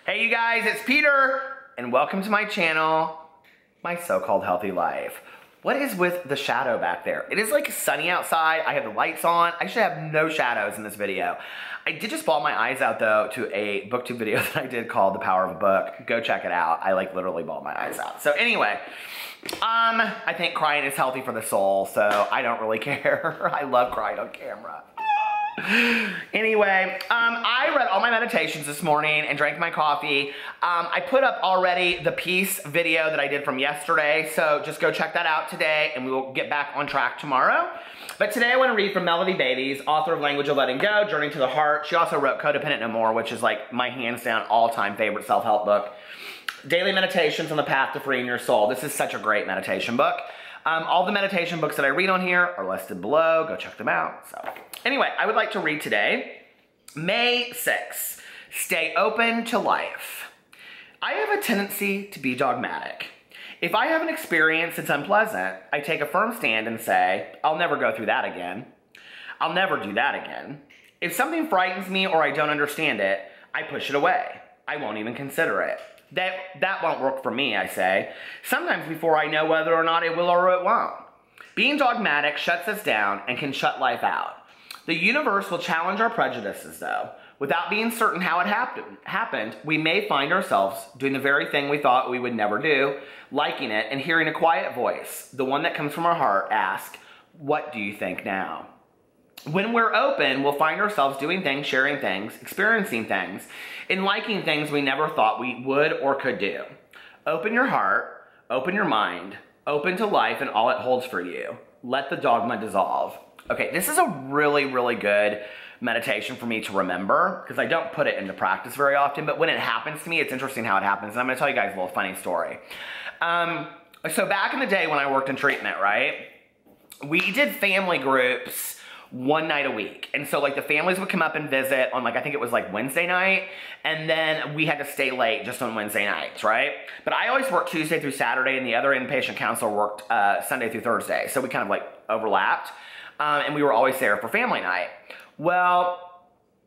Hey you guys, it's Peter, and welcome to my channel, My So-Called Healthy Life. What is with the shadow back there? It is like sunny outside, I have the lights on, I should have no shadows in this video. I did just bawl my eyes out though to a booktube video that I did called The Power of a Book. Go check it out, I like literally bawled my eyes out. So anyway, I think crying is healthy for the soul, so I don't really care. I love crying on camera. Anyway, I read all my meditations this morning and drank my coffee. I put up already the peace video that I did from yesterday, so just go check that out today and we will get back on track tomorrow. But today I want to read from Melody Beatties, author of Language of Letting Go, Journey to the Heart. She also wrote Codependent No More, which is like my hands down all-time favorite self-help book. Daily Meditations on the Path to Freeing Your Soul. This is such a great meditation book. All the meditation books that I read on here are listed below. Go check them out. So anyway, I would like to read today, May 6th, Stay Open to Life. I have a tendency to be dogmatic. If I have an experience that's unpleasant, I take a firm stand and say, I'll never go through that again. I'll never do that again. If something frightens me or I don't understand it, I push it away. I won't even consider it. That won't work for me, I say, sometimes before I know whether or not it will or it won't. Being dogmatic shuts us down and can shut life out. The universe will challenge our prejudices, though. Without being certain how it happened, we may find ourselves doing the very thing we thought we would never do, liking it, and hearing a quiet voice, the one that comes from our heart, ask, what do you think now? When we're open, we'll find ourselves doing things, sharing things, experiencing things, and liking things we never thought we would or could do. Open your heart, open your mind, open to life and all it holds for you. Let the dogma dissolve. Okay, this is a really, really good meditation for me to remember because I don't put it into practice very often, but when it happens to me, it's interesting how it happens. And I'm gonna tell you guys a little funny story. So back in the day when I worked in treatment, right, we did family groups one night a week. And so like the families would come up and visit on like, I think it was like Wednesday night. And then we had to stay late just on Wednesday nights, right? But I always worked Tuesday through Saturday and the other inpatient counselor worked Sunday through Thursday. So we kind of like overlapped and we were always there for family night. Well,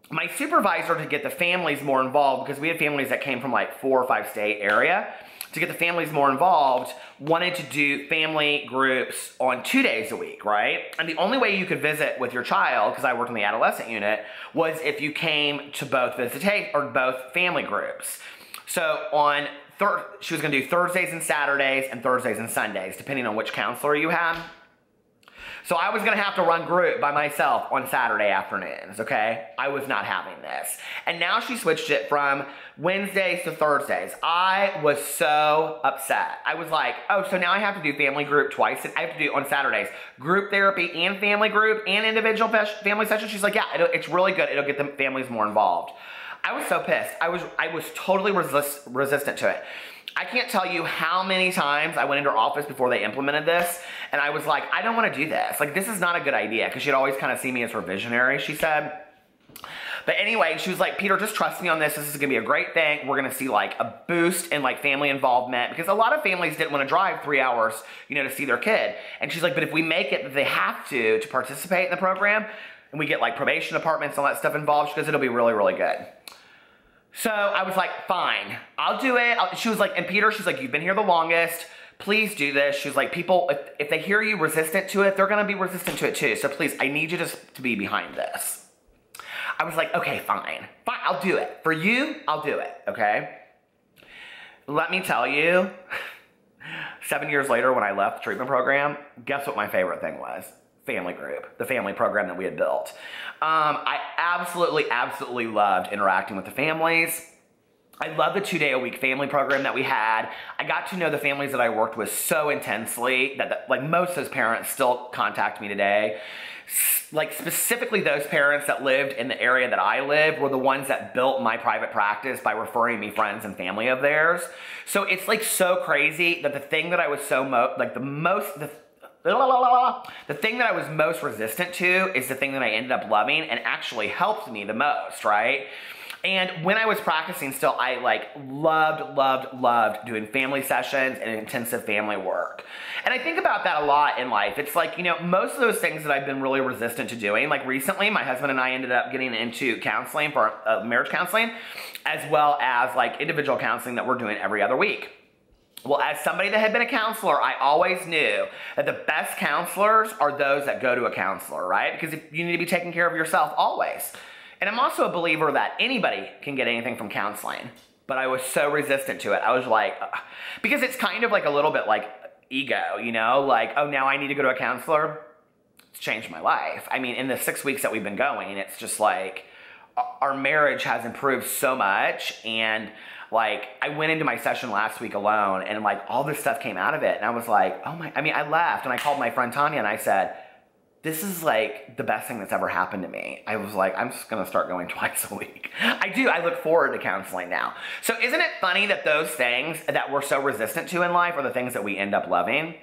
my supervisor to get the families more involved, because we had families that came from like 4 or 5 state area, to get the families more involved, wanted to do family groups on 2 days a week, right? And the only way you could visit with your child, because I worked in the adolescent unit, was if you came to both family groups. So on she was gonna do Thursdays and Saturdays and Thursdays and Sundays, depending on which counselor you had. So I was gonna have to run group by myself on Saturday afternoons, okay? I was not having this. And now she switched it from Wednesdays to Thursdays. I was so upset. I was like, oh, so now I have to do family group twice. I have to do on Saturdays, group therapy and family group and individual family sessions. She's like, yeah, it's really good. It'll get the families more involved. I was so pissed. I was totally resistant to it. I can't tell you how many times I went into her office before they implemented this, and I was like, I don't want to do this. Like, this is not a good idea, because she'd always kind of see me as her visionary, she said. But anyway, she was like, Peter, just trust me on this. This is going to be a great thing. We're going to see like a boost in like family involvement, because a lot of families didn't want to drive 3 hours, you know, to see their kid. And she's like, but if we make it that they have to participate in the program, and we get like probation departments and all that stuff involved, because it'll be really, really good. So I was like, fine, I'll do it. She was like, and Peter, she's like, you've been here the longest. Please do this. She's like, people, if they hear you resistant to it, they're going to be resistant to it too. So please, I need you to be behind this. I was like, okay, fine, I'll do it. For you, I'll do it, okay? Let me tell you, 7 years later when I left the treatment program, guess what my favorite thing was? Family group, the family program that we had built. I absolutely loved interacting with the families. I love the 2-day-a-week family program that we had. I got to know the families that I worked with so intensely that like most of those parents still contact me today. Like specifically those parents that lived in the area that I lived were the ones that built my private practice by referring me friends and family of theirs. So it's like so crazy that the thing that I was so The thing that I was most resistant to is the thing that I ended up loving and actually helped me the most, right? And when I was practicing still, I like loved doing family sessions and intensive family work. And I think about that a lot in life. It's like, you know, most of those things that I've been really resistant to doing, like recently, my husband and I ended up getting into counseling for marriage counseling, as well as like individual counseling that we're doing every other week. Well, as somebody that had been a counselor, I always knew that the best counselors are those that go to a counselor, right? Because you need to be taking care of yourself always. And I'm also a believer that anybody can get anything from counseling, but I was so resistant to it. I was like, because it's kind of like a little bit like ego, you know, like, oh, now I need to go to a counselor. It's changed my life. I mean, in the 6 weeks that we've been going, it's just like our marriage has improved so much. And like, I went into my session last week alone and like all this stuff came out of it. And I was like, oh my, I mean, I left and I called my friend Tanya and I said, this is like the best thing that's ever happened to me. I was like, I'm just gonna start going twice a week. I do, I look forward to counseling now. So isn't it funny that those things that we're so resistant to in life are the things that we end up loving?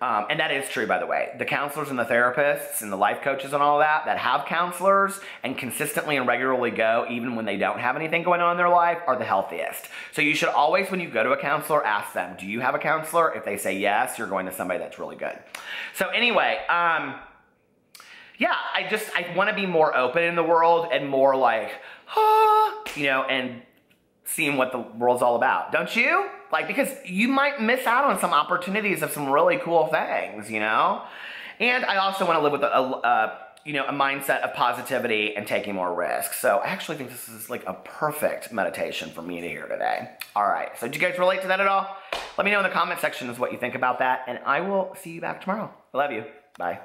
And that is true, by the way. The counselors and the therapists and the life coaches and all that have counselors and consistently and regularly go, even when they don't have anything going on in their life, are the healthiest. So you should always, when you go to a counselor, ask them, do you have a counselor? If they say yes, you're going to somebody that's really good. So anyway, yeah, I want to be more open in the world and more like, you know, and seeing what the world's all about. Don't you? Like, because you might miss out on some opportunities of some really cool things, you know? And I also want to live with you know, a mindset of positivity and taking more risks. So I actually think this is like a perfect meditation for me to hear today. All right, so do you guys relate to that at all? Let me know in the comment section what you think about that, and I will see you back tomorrow. I love you. Bye.